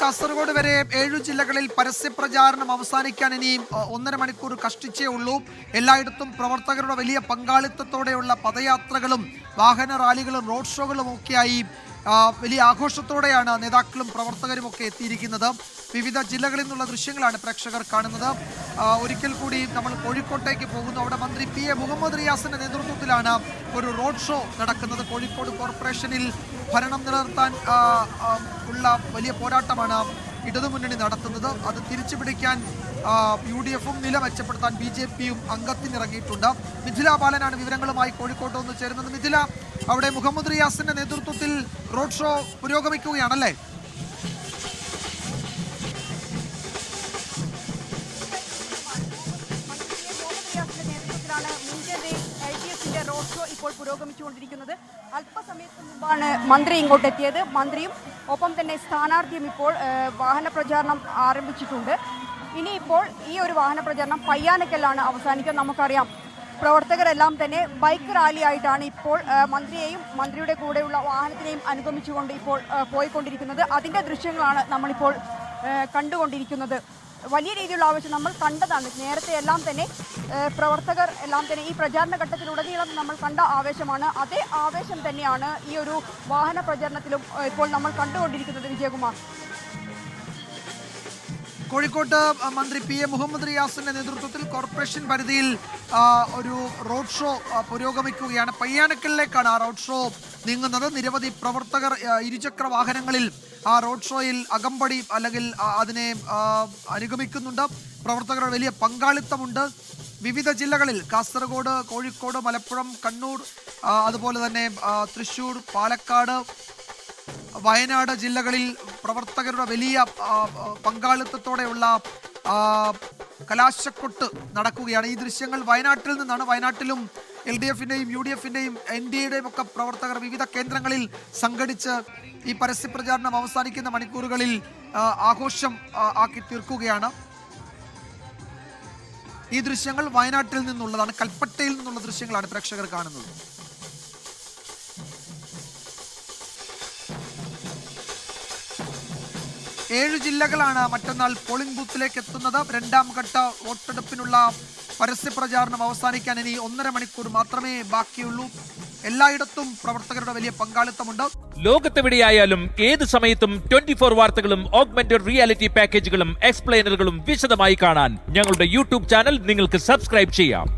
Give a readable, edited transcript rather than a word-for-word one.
കാസർഗോഡ് വരെ 7 ജില്ലകളിൽ പരസ്യപ്രചാരണം അവസാനിക്കാൻ ഇനിയും 1.5 മണിക്കൂർ കഷ്ടിച്ചേ ഉള്ളൂ. എല്ലായിടത്തും പ്രവർത്തകരുടെ വലിയ പങ്കാളിത്തത്തോടെയുള്ള പദയാത്രകളും വാഹന റാലികളും റോഡ് ഷോകളും ഒക്കെയായി വലിയ ആഘോഷത്തോടെയാണ് നേതാക്കളും പ്രവർത്തകരും ഒക്കെ എത്തിയിരിക്കുന്നത്. വിവിധ ജില്ലകളിൽ നിന്നുള്ള ദൃശ്യങ്ങളാണ് പ്രേക്ഷകർ കാണുന്നത്. ഒരിക്കൽ കൂടി നമ്മൾ കോഴിക്കോട്ടേക്ക് പോകുന്നു. അവിടെ മന്ത്രി PA മുഹമ്മദ് റിയാസിന്റെ നേതൃത്വത്തിലാണ് ഒരു റോഡ് ഷോ നടക്കുന്നത്. കോഴിക്കോട് കോർപ്പറേഷനിൽ ഭരണം നിലനിർത്താൻ ഉള്ള വലിയ പോരാട്ടമാണ് ഇടതുമുന്നണി നടത്തുന്നത്. അത് തിരിച്ചുപിടിക്കാൻ UDF-ഉം നില മെച്ചപ്പെടുത്താൻ BJP-യും അംഗത്തിനിറങ്ങിയിട്ടുണ്ട്. മിഥില ബാലനാണ് വിവരങ്ങളുമായി കോഴിക്കോട്ട് വന്ന് ചേരുന്നത്. മിഥില, അവിടെ മുഹമ്മദ് റിയാസിന്റെ നേതൃത്വത്തിൽ റോഡ് ഷോ പുരോഗമിക്കുകയാണല്ലേ? റോഡ് ഷോ ഇപ്പോൾ പുരോഗമിച്ചുകൊണ്ടിരിക്കുന്നത്. അല്പസമയത്ത് മുമ്പാണ് മന്ത്രി ഇങ്ങോട്ട് എത്തിയത്. മന്ത്രിയും ഒപ്പം തന്നെ സ്ഥാനാർത്ഥിയും ഇപ്പോൾ വാഹന പ്രചാരണം ആരംഭിച്ചിട്ടുണ്ട്. ഇനിയിപ്പോൾ ഈ ഒരു വാഹന പ്രചാരണം പയ്യാനക്കല്ലാണ് അവസാനിക്കുക. നമുക്കറിയാം, പ്രവർത്തകരെല്ലാം തന്നെ ബൈക്ക് റാലി ആയിട്ടാണ് ഇപ്പോൾ മന്ത്രിയെയും മന്ത്രിയുടെ കൂടെയുള്ള വാഹനത്തിനെയും അനുഗമിച്ചുകൊണ്ട് ഇപ്പോൾ പോയിക്കൊണ്ടിരിക്കുന്നത്. അതിൻ്റെ ദൃശ്യങ്ങളാണ് നമ്മളിപ്പോൾ കണ്ടുകൊണ്ടിരിക്കുന്നത്. വലിയ രീതിയിലുള്ള ആവേശം നമ്മൾ കണ്ടതാണ്. നേരത്തെ എല്ലാം തന്നെ പ്രവർത്തകർ എല്ലാം തന്നെ ഈ പ്രചാരണ ഘട്ടത്തിലുടനീളം നമ്മൾ കണ്ട ആവേശമാണ്. അതേ ആവേശം തന്നെയാണ് ഈ ഒരു വാഹന പ്രചാരണത്തിലും ഇപ്പോൾ നമ്മൾ കണ്ടുകൊണ്ടിരിക്കുന്നത്. വിജയകുമാർ, കോഴിക്കോട്ട് മന്ത്രി PA മുഹമ്മദ് റിയാസിന്റെ നേതൃത്വത്തിൽ കോർപ്പറേഷൻ പരിധിയിൽ ഒരു റോഡ് ഷോ പുരോഗമിക്കുകയാണ്. പയ്യാനക്കലിലേക്കാണ് ആ റോഡ് ഷോ നീങ്ങുന്നത്. നിരവധി പ്രവർത്തകർ ഇരുചക്ര വാഹനങ്ങളിൽ ആ റോഡ് ഷോയിൽ അകമ്പടി അല്ലെങ്കിൽ അതിനെ അനുഗമിക്കുന്നുണ്ട്. പ്രവർത്തകരുടെ വലിയ പങ്കാളിത്തമുണ്ട്. വിവിധ ജില്ലകളിൽ കാസർഗോഡ്, കോഴിക്കോട്, മലപ്പുറം, കണ്ണൂർ, അതുപോലെ തന്നെ തൃശ്ശൂർ, പാലക്കാട്, വയനാട് ജില്ലകളിൽ പ്രവർത്തകരുടെ വലിയ പങ്കാളിത്തത്തോടെയുള്ള കലാശക്കൊട്ട് നടക്കുകയാണ്. ഈ ദൃശ്യങ്ങൾ വയനാട്ടിൽ നിന്നാണ്. വയനാട്ടിലും LDF-ന്റെയും UDF-ന്റെയും NDA-യുടെയും ഒക്കെ പ്രവർത്തകർ വിവിധ കേന്ദ്രങ്ങളിൽ സംഘടിച്ച് ഈ പരസ്യപ്രചാരണം അവസാനിക്കുന്ന മണിക്കൂറുകളിൽ ആഘോഷം ആക്കി തീർക്കുകയാണ്. ഈ ദൃശ്യങ്ങൾ വയനാട്ടിൽ നിന്നുള്ളതാണ്. കൽപ്പറ്റയിൽ നിന്നുള്ള ദൃശ്യങ്ങളാണ് പ്രേക്ഷകർ കാണുന്നത്. ഏഴ് ജില്ലകളാണ് മറ്റന്നാൾ പോളിംഗ് ബൂത്തിലേക്ക് എത്തുന്നത്. രണ്ടാം ഘട്ട വോട്ടെടുപ്പിനുള്ള പരസ്യപ്രചാരണം അവസാനിക്കാൻ ഇനി 1.5 മണിക്കൂർ മാത്രമേ ബാക്കിയുള്ളൂ. എല്ലായിടത്തും പ്രവർത്തകരുടെ വലിയ പങ്കാളിത്തമുണ്ട്. ലോകത്തെവിടെയായാലും ഏത് സമയത്തും 24 വാർത്തകളും ഓഗ്മെന്റഡ് റിയാലിറ്റി പാക്കേജുകളും എക്സ്പ്ലെയിനറുകളും വിശദമായി കാണാൻ ഞങ്ങളുടെ YouTube ചാനൽ നിങ്ങൾക്ക് സബ്സ്ക്രൈബ് ചെയ്യാം.